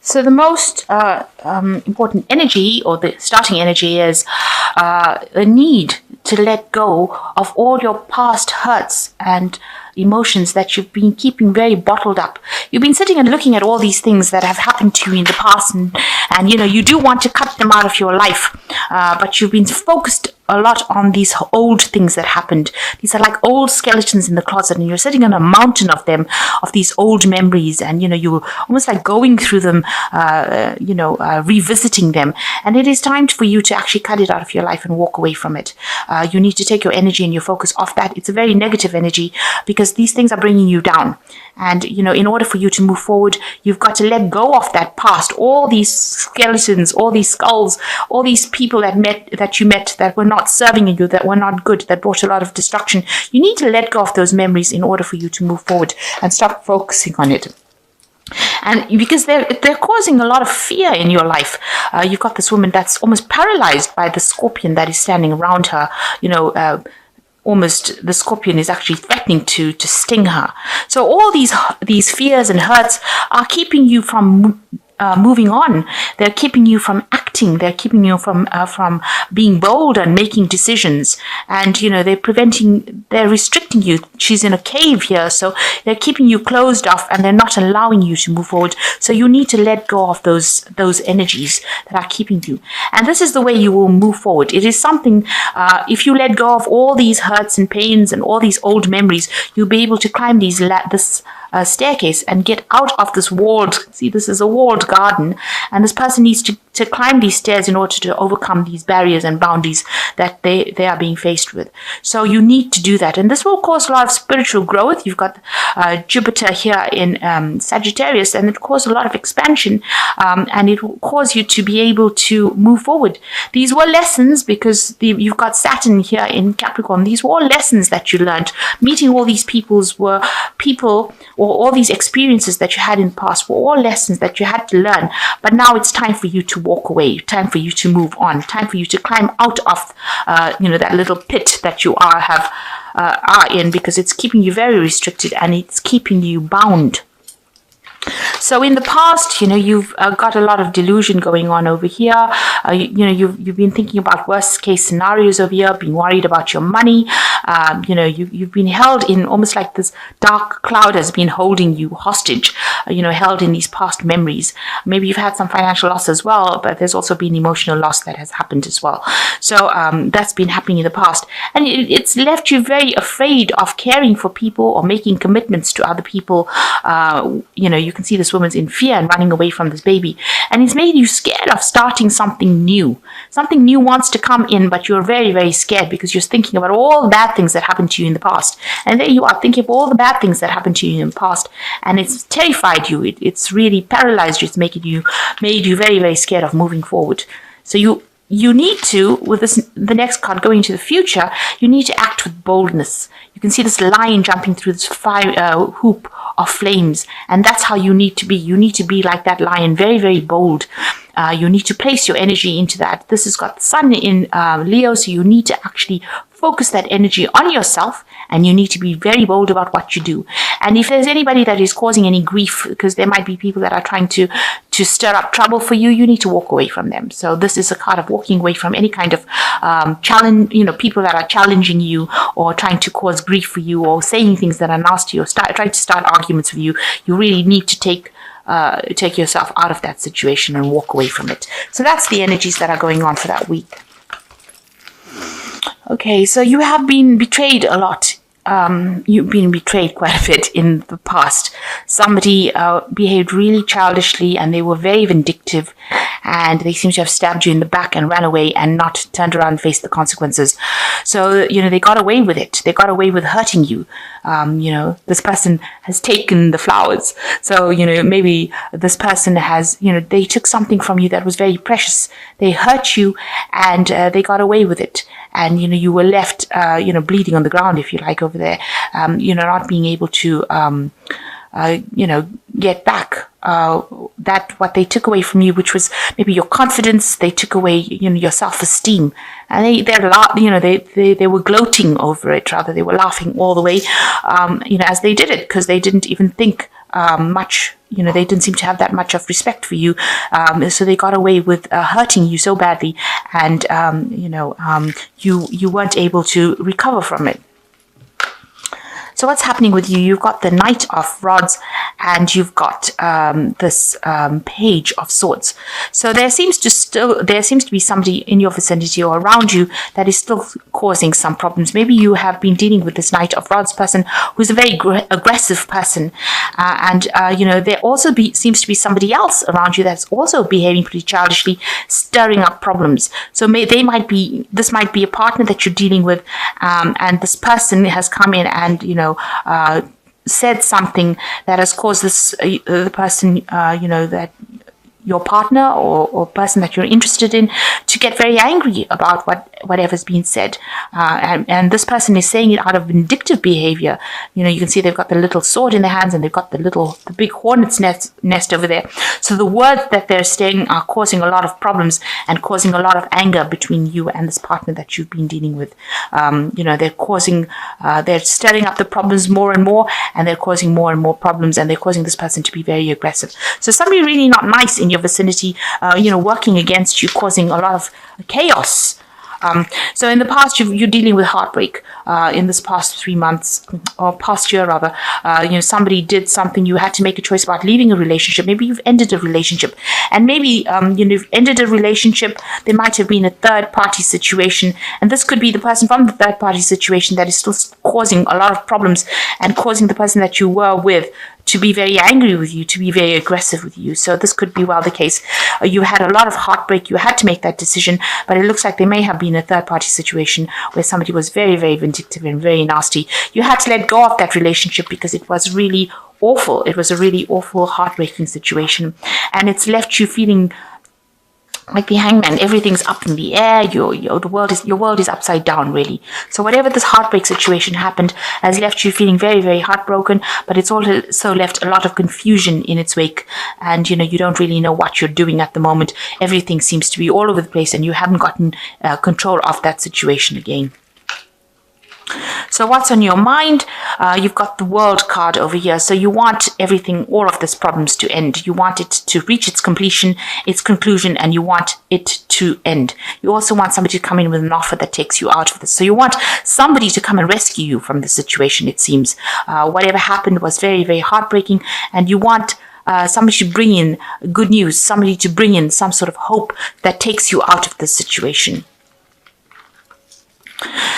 So the most important energy, or the starting energy, is a need to let go of all your past hurts and emotions that you've been keeping very bottled up. You've been sitting and looking at all these things that have happened to you in the past, and you do want to cut them out of your life, but you've been focused a lot on these old things that happened. These are like old skeletons in the closet, and you're sitting on a mountain of them, of these old memories, and you're almost like going through them, revisiting them. And it is time for you to actually cut it out of your life and walk away from it. You need to take your energy and your focus off that. It's a very negative energy because these things are bringing you down. And, in order for you to move forward, you've got to let go of that past, all these skeletons, all these skulls, all these people that you met that were not serving you, that were not good, that brought a lot of destruction. You need to let go of those memories in order for you to move forward and stop focusing on it. And because they're causing a lot of fear in your life. You've got this woman that's almost paralyzed by the scorpion that is standing around her, almost the scorpion is actually threatening to sting her. So all these fears and hurts are keeping you from moving on. They're keeping you from acting. They're keeping you from being bold and making decisions. And they're restricting you. She's in a cave here, so they're keeping you closed off, and they're not allowing you to move forward. So you need to let go of those energies that are keeping you. And this is the way you will move forward. It is something. If you let go of all these hurts and pains and all these old memories, you'll be able to climb this staircase and get out of this walled. See, this is a walled garden, and this person needs to climb these stairs in order to overcome these barriers and boundaries that they are being faced with. So you need to do that, and this will cause a lot of spiritual growth. You've got Jupiter here in Sagittarius, and it causes a lot of expansion, and it will cause you to be able to move forward. These were lessons because you've got Saturn here in Capricorn. These were all lessons that you learned. Meeting all these or all these experiences that you had in the past were all lessons that you had to learn. But now it's time for you to walk away, time for you to move on, time for you to climb out of that little pit that you are in, because it's keeping you very restricted and it's keeping you bound. So in the past, you've got a lot of delusion going on over here. You've been thinking about worst case scenarios over here, being worried about your money. You've been held in almost like this dark cloud has been holding you hostage, held in these past memories. Maybe you've had some financial loss as well, but there's also been emotional loss that has happened as well. So that's been happening in the past. And it's left you very afraid of caring for people or making commitments to other people. You can see this woman's in fear and running away from this baby. And it's made you scared of starting something new. Something new wants to come in, but you're very, very scared because you're thinking about all the bad things that happened to you in the past. And there you are thinking of all the bad things that happened to you in the past. And it's terrified you. It's really paralyzed you. It's made you very, very scared of moving forward. So you need to, with the next card going to the future, you need to act with boldness. You can see this lion jumping through this hoop of flames, and that's how you need to be. You need to be like that lion, very, very bold. You need to place your energy into that. This has got the sun in Leo, so you need to actually focus that energy on yourself, and you need to be very bold about what you do. And if there's anybody that is causing any grief, because there might be people that are trying to stir up trouble for you, you need to walk away from them. So this is a card of walking away from any kind of challenge, people that are challenging you or trying to cause grief for you or saying things that are nasty or trying to start arguments with you. You really need to take yourself out of that situation and walk away from it. So that's the energies that are going on for that week. Okay, so you have been betrayed a lot. You've been betrayed quite a bit in the past. Somebody behaved really childishly and they were very vindictive, and they seem to have stabbed you in the back and ran away and not turned around and faced the consequences. So, they got away with it. They got away with hurting you. This person has taken the flowers. So, maybe this person has, they took something from you that was very precious. They hurt you and they got away with it. And, you were left, bleeding on the ground, if you like, over there, not being able to, get back that what they took away from you, which was maybe your confidence. They took away, your self-esteem, and they were gloating over it. Rather, they were laughing all the way, as they did it, because they didn't even think much they didn't seem to have that much of respect for you. So they got away with hurting you so badly, and you weren't able to recover from it. So what's happening with you? You've got the Knight of Rods, and you've got this Page of Swords. So there seems to be somebody in your vicinity or around you that is still causing some problems. Maybe you have been dealing with this Knight of Rods person who's a very aggressive person, and there also seems to be somebody else around you that's also behaving pretty childishly, stirring up problems. So this might be a partner that you're dealing with, and this person has come in and said something that has caused the person, that your partner or person that you're interested in to get very angry about whatever's been said. And this person is saying it out of vindictive behavior. You can see they've got the little sword in their hands, and they've got the big hornet's nest over there. So the words that they're saying are causing a lot of problems and causing a lot of anger between you and this partner that you've been dealing with. They're stirring up the problems more and more, and they're causing more and more problems, and they're causing this person to be very aggressive. So somebody really not nice in your vicinity, working against you, causing a lot of chaos. So in the past, you're dealing with heartbreak. In this past 3 months, or past year rather, somebody did something. You had to make a choice about leaving a relationship. Maybe you've ended a relationship, and maybe you've ended a relationship. There might have been a third-party situation, and this could be the person from the third-party situation that is still causing a lot of problems and causing the person that you were with to be very angry with you, to be very aggressive with you. So this could be the case. You had a lot of heartbreak. You had to make that decision, but it looks like there may have been a third-party situation where somebody was very, very vindictive and very nasty. You had to let go of that relationship because it was really awful. It was a really awful, heartbreaking situation, and it's left you feeling like the Hangman. Everything's up in the air. Your world is upside down, really. So whatever this heartbreak situation happened has left you feeling very, very heartbroken, but it's also left a lot of confusion in its wake, and you don't really know what you're doing at the moment. Everything seems to be all over the place, and you haven't gotten control of that situation again. So what's on your mind? You've got the World card over here. So you want everything, all of these problems to end. You want it to reach its completion, its conclusion, and you want it to end. You also want somebody to come in with an offer that takes you out of this. So you want somebody to come and rescue you from the situation, it seems. Whatever happened was very, very heartbreaking, and you want somebody to bring in good news, somebody to bring in some sort of hope that takes you out of this situation.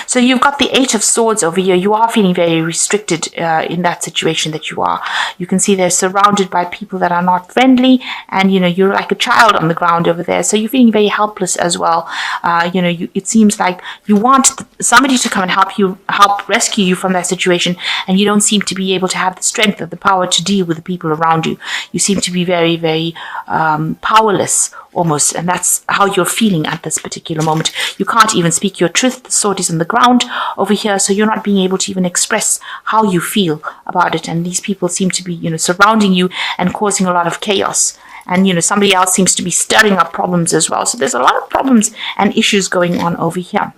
So you've got the Eight of Swords over here. You are feeling very restricted in that situation that you are. You can see they're surrounded by people that are not friendly, and you're like a child on the ground over there. So you're feeling very helpless as well. It seems like you want somebody to come and help rescue you from that situation, and you don't seem to be able to have the strength or the power to deal with the people around you. You seem to be very, very powerless almost, and that's how you're feeling at this particular moment. You can't even speak your truth. The sword is on the ground over here, so you're not being able to even express how you feel about it, and these people seem to be surrounding you and causing a lot of chaos, and somebody else seems to be stirring up problems as well. So there's a lot of problems and issues going on over here.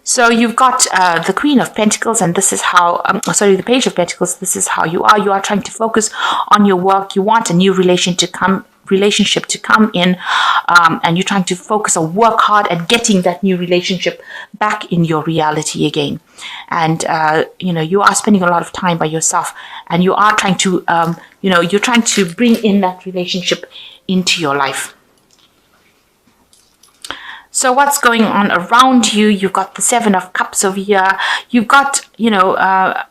So you've got the Queen of Pentacles, and this is how, the Page of Pentacles. This is how you are. You are trying to focus on your work. You want a new relationship to come in, and you're trying to focus or work hard at getting that new relationship back in your reality again. And you are spending a lot of time by yourself, and you are trying to you're trying to bring in that relationship into your life. So what's going on around you? You've got the Seven of Cups over here. You've got,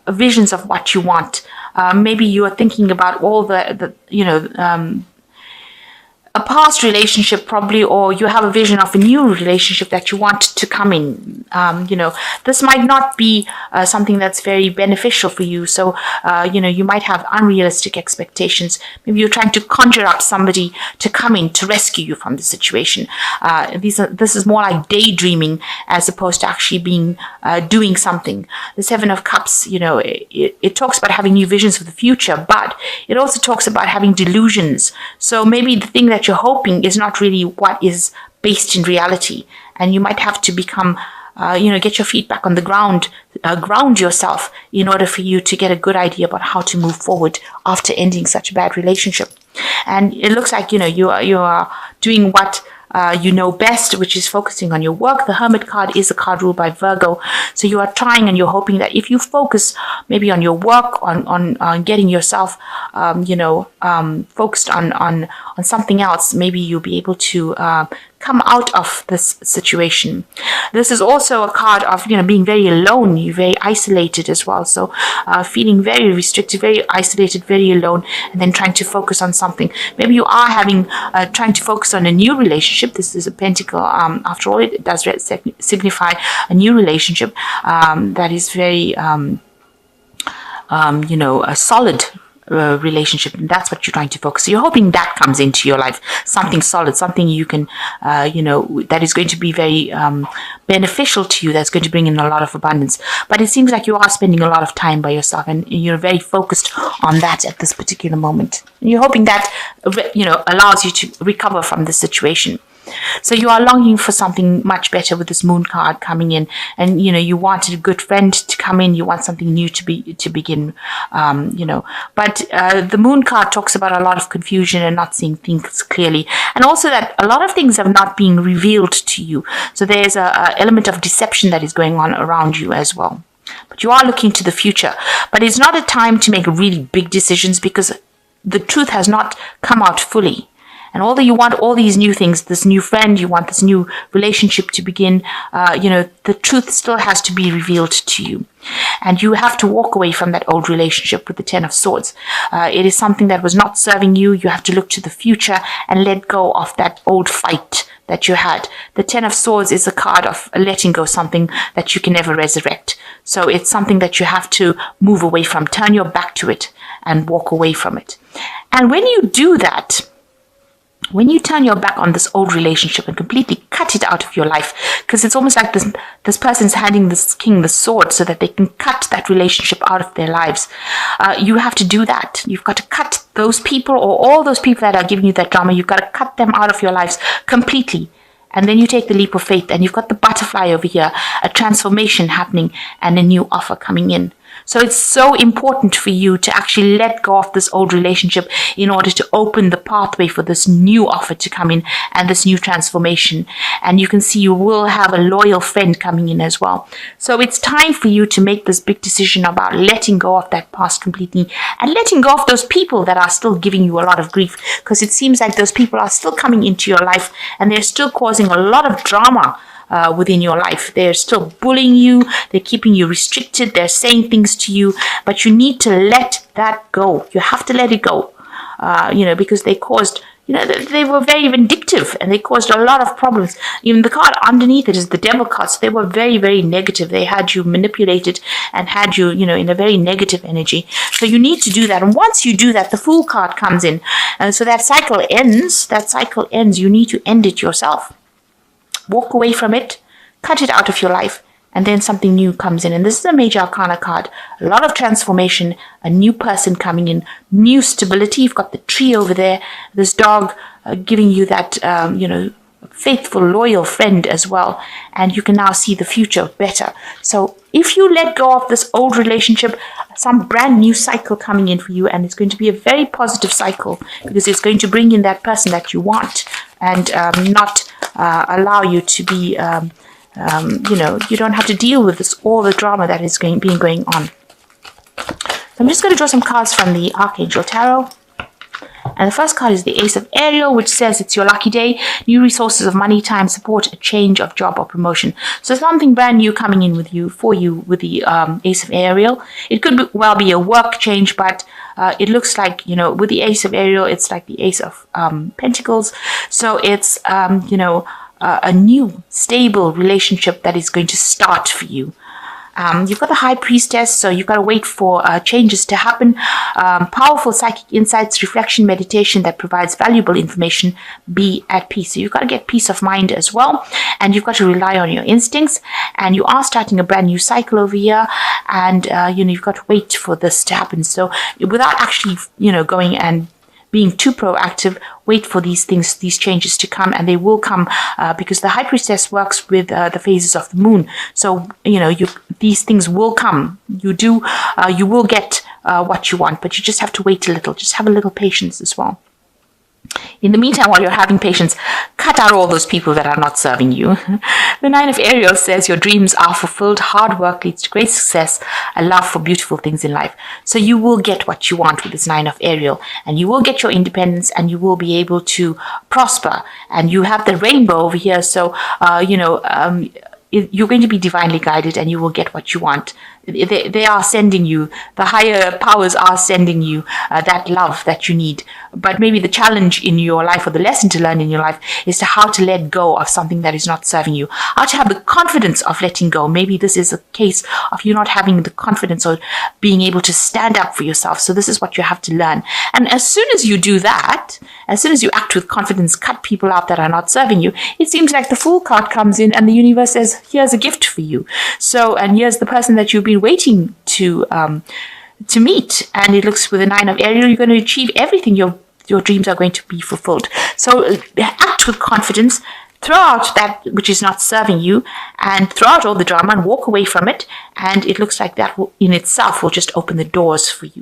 visions of what you want. Maybe you are thinking about all a past relationship probably, or you have a vision of a new relationship that you want to come in. This might not be something that's very beneficial for you. So, you might have unrealistic expectations. Maybe you're trying to conjure up somebody to come in to rescue you from the situation. This is more like daydreaming as opposed to actually being doing something. The Seven of Cups, it talks about having new visions for the future, but it also talks about having delusions. So maybe the thing that you're hoping is not really what is based in reality, and you might have to become get your feet back on the ground, ground yourself in order for you to get a good idea about how to move forward after ending such a bad relationship. And it looks like, you are doing what you know best, which is focusing on your work. The Hermit card is a card ruled by Virgo. So you are trying and you're hoping that if you focus maybe on your work, on getting yourself, focused on something else, maybe you'll be able to come out of this situation. This is also a card of, being very alone. You're very isolated as well. So feeling very restricted, very isolated, very alone, and then trying to focus on something. Maybe you are trying to focus on a new relationship. This is a pentacle. After all, it does signify a new relationship that is very, a solid relationship, and that's what you're trying to focus. So you're hoping that comes into your life, something solid, something you can, that is going to be very beneficial to you, that's going to bring in a lot of abundance. But it seems like you are spending a lot of time by yourself, and you're very focused on that at this particular moment. And you're hoping that, allows you to recover from the situation. So you are longing for something much better with this Moon card coming in, and you wanted a good friend to come in. You want something new to begin, But the Moon card talks about a lot of confusion and not seeing things clearly, and also that a lot of things are not being revealed to you. So there's a element of deception that is going on around you as well. But you are looking to the future. But it's not a time to make really big decisions because the truth has not come out fully. And although you want all these new things, this new friend, you want this new relationship to begin, the truth still has to be revealed to you. And you have to walk away from that old relationship with the Ten of Swords. It is something that was not serving you. You have to look to the future and let go of that old fight that you had. The Ten of Swords is a card of letting go something that you can never resurrect. So it's something that you have to move away from, turn your back to it and walk away from it. And when you do that, when you turn your back on this old relationship and completely cut it out of your life, because it's almost like this person's handing this king the sword so that they can cut that relationship out of their lives. You have to do that. You've got to cut those people, or all those people that are giving you that drama. You've got to cut them out of your lives completely. And then you take the leap of faith, and you've got the butterfly over here, a transformation happening and a new offer coming in. So it's so important for you to actually let go of this old relationship in order to open the pathway for this new offer to come in and this new transformation. And you can see you will have a loyal friend coming in as well. So it's time for you to make this big decision about letting go of that past completely and letting go of those people that are still giving you a lot of grief, because it seems like those people are still coming into your life and they're still causing a lot of drama within your life. They're still bullying you. They're keeping you restricted. They're saying things to you, but you need to let that go. You have to let it go, because they caused, they were very vindictive and they caused a lot of problems. Even the card underneath it is the Devil card. So they were very, very negative. They had you manipulated and had you, in a very negative energy. So you need to do that. And once you do that, the Fool card comes in. And so that cycle ends. You need to end it yourself. Walk away from it, cut it out of your life, and then something new comes in. And this is a major arcana card. A lot of transformation, a new person coming in, new stability. You've got the tree over there, this dog giving you that, faithful, loyal friend as well. And you can now see the future better. So if you let go of this old relationship, some brand new cycle coming in for you, and it's going to be a very positive cycle because it's going to bring in that person that you want and not allow you to be, you don't have to deal with all the drama that is being going on. So I'm just going to draw some cards from the Archangel Tarot. And the first card is the Ace of Ariel, which says it's your lucky day. New resources of money, time, support, a change of job or promotion. So something brand new coming in with the Ace of Ariel. It could well be a work change, but it looks like, with the Ace of Ariel, it's like the Ace of Pentacles. So it's, a new, stable relationship that is going to start for you. You've got the High Priestess, so you've got to wait for changes to happen. Powerful psychic insights, reflection, meditation that provides valuable information. Be at peace. So you've got to get peace of mind as well, and you've got to rely on your instincts. And you are starting a brand new cycle over here, and you've got to wait for this to happen. So without actually, going and being too proactive. Wait for these things, these changes to come, and they will come because the High Priestess works with the phases of the moon. So these things will come. You will get what you want, but you just have to wait a little. Just have a little patience as well. In the meantime, while you're having patience, cut out all those people that are not serving you. The Nine of Ariel says your dreams are fulfilled, hard work leads to great success, a love for beautiful things in life. So you will get what you want with this Nine of Ariel, and you will get your independence, and you will be able to prosper. And you have the rainbow over here, so you're going to be divinely guided, and you will get what you want. They are sending you, the higher powers are sending you that love that you need. But maybe the challenge in your life, or the lesson to learn in your life, is to how to let go of something that is not serving you. How to have the confidence of letting go. Maybe this is a case of you not having the confidence or being able to stand up for yourself. So this is what you have to learn. And as soon as you do that, as soon as you act with confidence, cut people out that are not serving you, it seems like the Fool card comes in and the universe says, here's a gift for you. So, and here's the person that you've been waiting to meet, and it looks with the Nine of Ariel, you're going to achieve everything. Your dreams are going to be fulfilled. So act with confidence, throw out that which is not serving you, and throw out all the drama and walk away from it, and it looks like that will, in itself, will just open the doors for you.